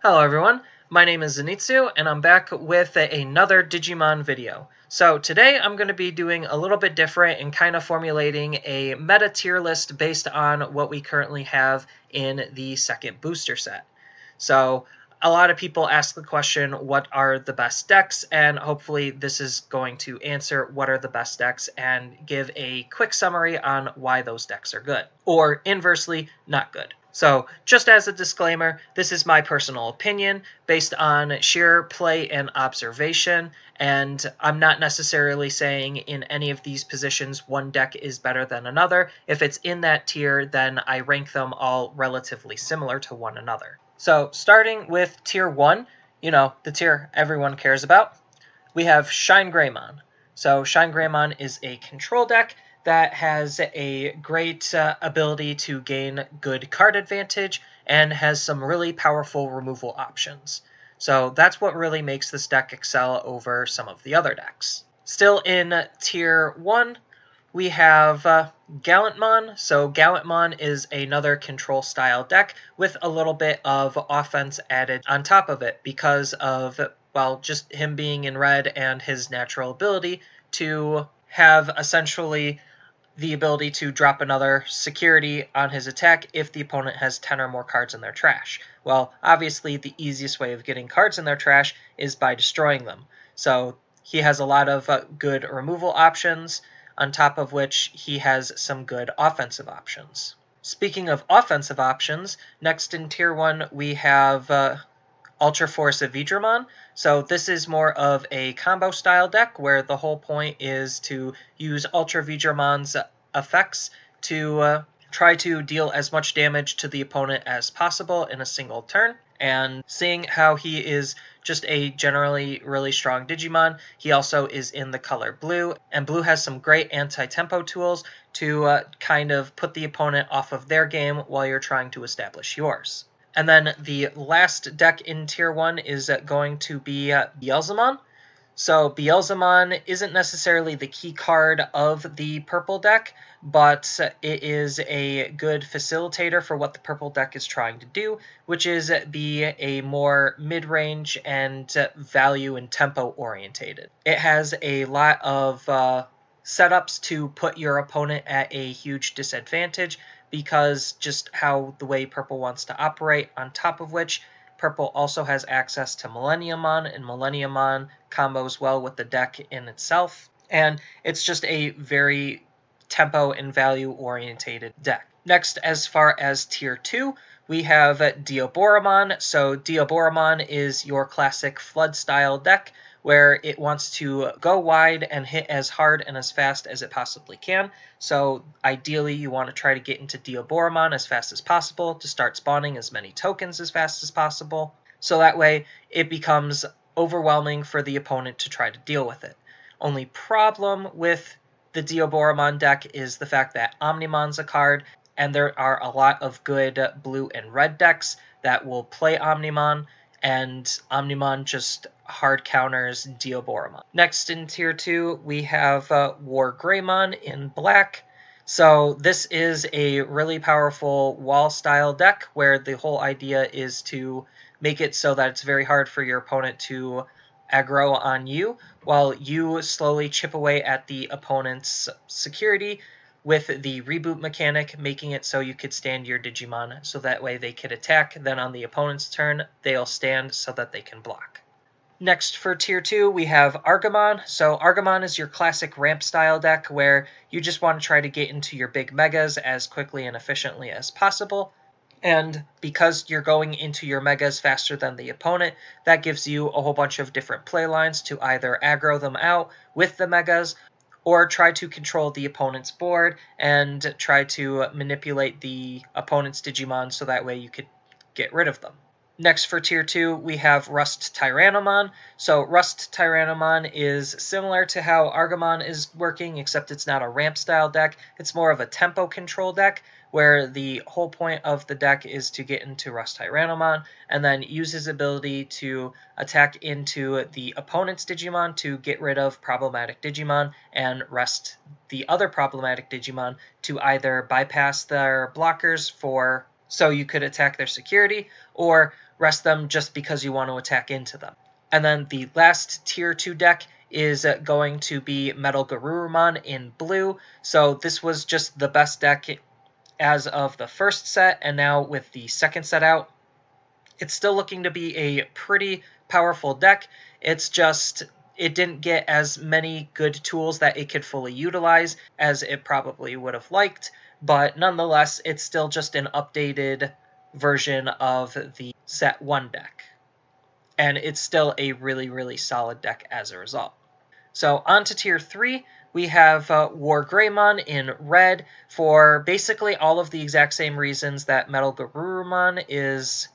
Hello everyone, my name is Zenitsu and I'm back with another Digimon video. So today I'm going to be doing a little bit different and kind of formulating a meta tier list based on what we currently have in the second booster set. So a lot of people ask the question, what are the best decks? And hopefully this is going to answer what are the best decks and give a quick summary on why those decks are good, or inversely, not good. So, just as a disclaimer, this is my personal opinion based on sheer play and observation, and I'm not necessarily saying in any of these positions one deck is better than another. If it's in that tier, then I rank them all relatively similar to one another. So, starting with tier 1, the tier everyone cares about, we have Shine Greymon. So, Shine Greymon is a control deck that has a great ability to gain good card advantage and has some really powerful removal options. So that's what really makes this deck excel over some of the other decks. Still in tier 1, we have Gallantmon. So Gallantmon is another control style deck with a little bit of offense added on top of it because of, well, just him being in red and his natural ability to have essentially the ability to drop another security on his attack if the opponent has 10 or more cards in their trash. Well, obviously the easiest way of getting cards in their trash is by destroying them. So he has a lot of good removal options, on top of which he has some good offensive options. Speaking of offensive options, next in tier 1 we have Ultra Force of Vedramon. So this is more of a combo style deck where the whole point is to use Ultra Vedramon's effects to try to deal as much damage to the opponent as possible in a single turn. And seeing how he is just a generally really strong Digimon, he also is in the color blue, and blue has some great anti-tempo tools to kind of put the opponent off of their game while you're trying to establish yours. And then the last deck in tier 1 is going to be Beelzemon. So Beelzemon isn't necessarily the key card of the purple deck, but it is a good facilitator for what the purple deck is trying to do, which is be a more mid-range and value and tempo orientated. It has a lot of setups to put your opponent at a huge disadvantage because just how the way purple wants to operate, on top of which purple also has access to Millenniumon, and Millenniumon combos well with the deck in itself, and it's just a very tempo and value orientated deck. Next, as far as tier 2, we have Dioboromon. So Dioboromon is your classic flood style deck where it wants to go wide and hit as hard and as fast as it possibly can. So ideally you want to try to get into Dioboromon as fast as possible to start spawning as many tokens as fast as possible. So that way it becomes overwhelming for the opponent to try to deal with it. Only problem with the Dioboromon deck is the fact that Omnimon's a card, and there are a lot of good blue and red decks that will play Omnimon, and Omnimon just hard counters Dioboromon. Next in tier 2, we have War Greymon in black. So this is a really powerful wall-style deck where the whole idea is to make it so that it's very hard for your opponent to aggro on you, while you slowly chip away at the opponent's security with the reboot mechanic, making it so you could stand your Digimon so that way they could attack, then on the opponent's turn, they'll stand so that they can block. Next for tier 2, we have Argamon. So Argamon is your classic ramp style deck where you just want to try to get into your big megas as quickly and efficiently as possible. And because you're going into your megas faster than the opponent, that gives you a whole bunch of different play lines to either aggro them out with the megas, or try to control the opponent's board and try to manipulate the opponent's Digimon so that way you could get rid of them. Next for tier 2, we have Rust Tyrannomon. So Rust Tyrannomon is similar to how Argamon is working, except it's not a ramp style deck. It's more of a tempo control deck, where the whole point of the deck is to get into Rust Tyrannomon and then use his ability to attack into the opponent's Digimon to get rid of problematic Digimon and rest the other problematic Digimon to either bypass their blockers so you could attack their security, or rest them just because you want to attack into them. And then the last Tier 2 deck is going to be Metal Garurumon in blue. So this was just the best deck as of the first set, and now with the second set out, it's still looking to be a pretty powerful deck. It's just it didn't get as many good tools that it could fully utilize as it probably would have liked, but nonetheless, it's still just an updated version of the Set 1 deck. And it's still a really, really solid deck as a result. So on to Tier 3, we have War Greymon in red for basically all of the exact same reasons that Metal Garurumon is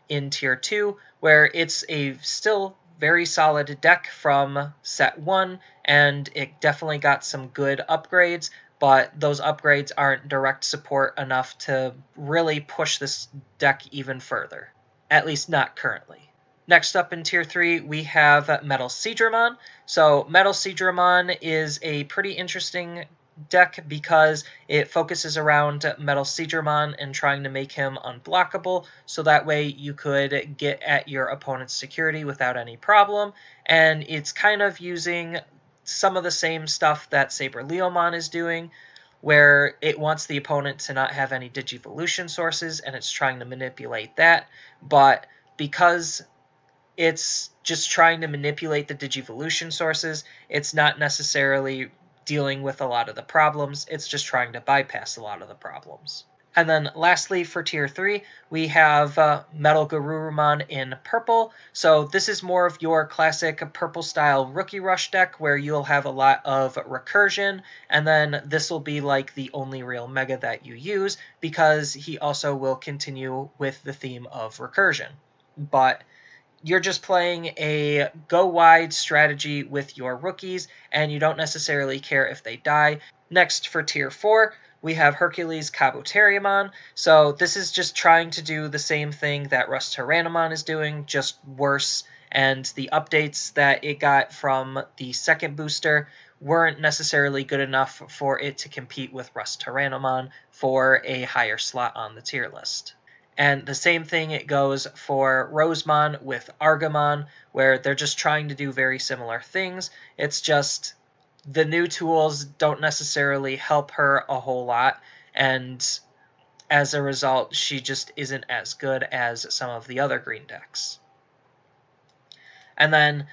in Tier 2, where it's a still very solid deck from Set 1, and it definitely got some good upgrades, but those upgrades aren't direct support enough to really push this deck even further, at least not currently. Next up in Tier 3, we have Metal Cedramon. So Metal Cedramon is a pretty interesting deck because it focuses around Metal Cedramon and trying to make him unblockable, so that way you could get at your opponent's security without any problem. And it's kind of using some of the same stuff that Saber Leomon is doing, where it wants the opponent to not have any Digivolution sources, and it's trying to manipulate that. But because it's just trying to manipulate the Digivolution sources, it's not necessarily dealing with a lot of the problems, it's just trying to bypass a lot of the problems. And then lastly for Tier 3, we have Metal Garurumon in purple. So this is more of your classic purple style Rookie Rush deck where you'll have a lot of recursion, and then this will be like the only real mega that you use because he also will continue with the theme of recursion. But you're just playing a go-wide strategy with your rookies, and you don't necessarily care if they die. Next, for Tier 4, we have Hercules Kabuterimon. So this is just trying to do the same thing that Rust-Tyrannomon is doing, just worse, and the updates that it got from the second booster weren't necessarily good enough for it to compete with Rust-Tyrannomon for a higher slot on the tier list. And the same thing it goes for Rosemon with Argamon, where they're just trying to do very similar things. It's just the new tools don't necessarily help her a whole lot, and as a result, she just isn't as good as some of the other green decks. And then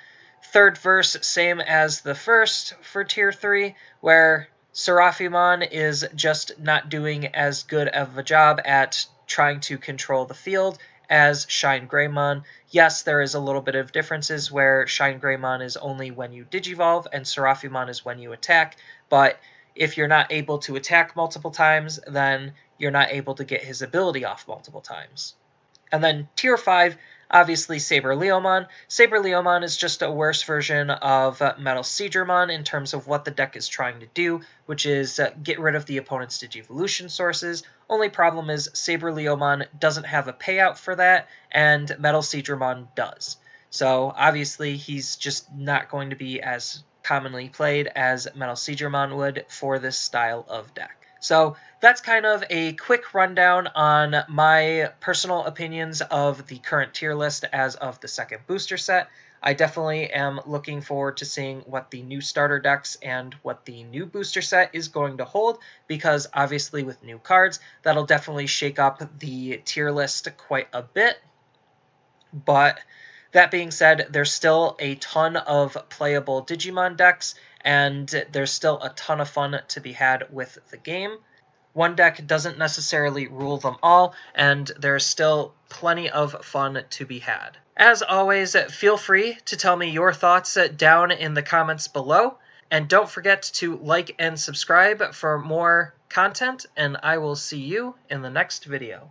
third verse, same as the first for Tier 3, where Seraphimon is just not doing as good of a job at trying to control the field as Shine Greymon. Yes, there is a little bit of differences where Shine Greymon is only when you Digivolve and Seraphimon is when you attack, but if you're not able to attack multiple times, then you're not able to get his ability off multiple times. And then Tier 5, obviously Saber Leomon. Saber Leomon is just a worse version of Metal Cedramon in terms of what the deck is trying to do, which is get rid of the opponent's Digivolution sources. Only problem is Saber Leomon doesn't have a payout for that, and Metal Cedramon does. So obviously he's just not going to be as commonly played as Metal Cedramon would for this style of deck. So that's kind of a quick rundown on my personal opinions of the current tier list as of the second booster set. I definitely am looking forward to seeing what the new starter decks and what the new booster set is going to hold, because obviously with new cards, that'll definitely shake up the tier list quite a bit. But that being said, there's still a ton of playable Digimon decks, and there's still a ton of fun to be had with the game. One deck doesn't necessarily rule them all, and there's still plenty of fun to be had. As always, feel free to tell me your thoughts down in the comments below, and don't forget to like and subscribe for more content, and I will see you in the next video.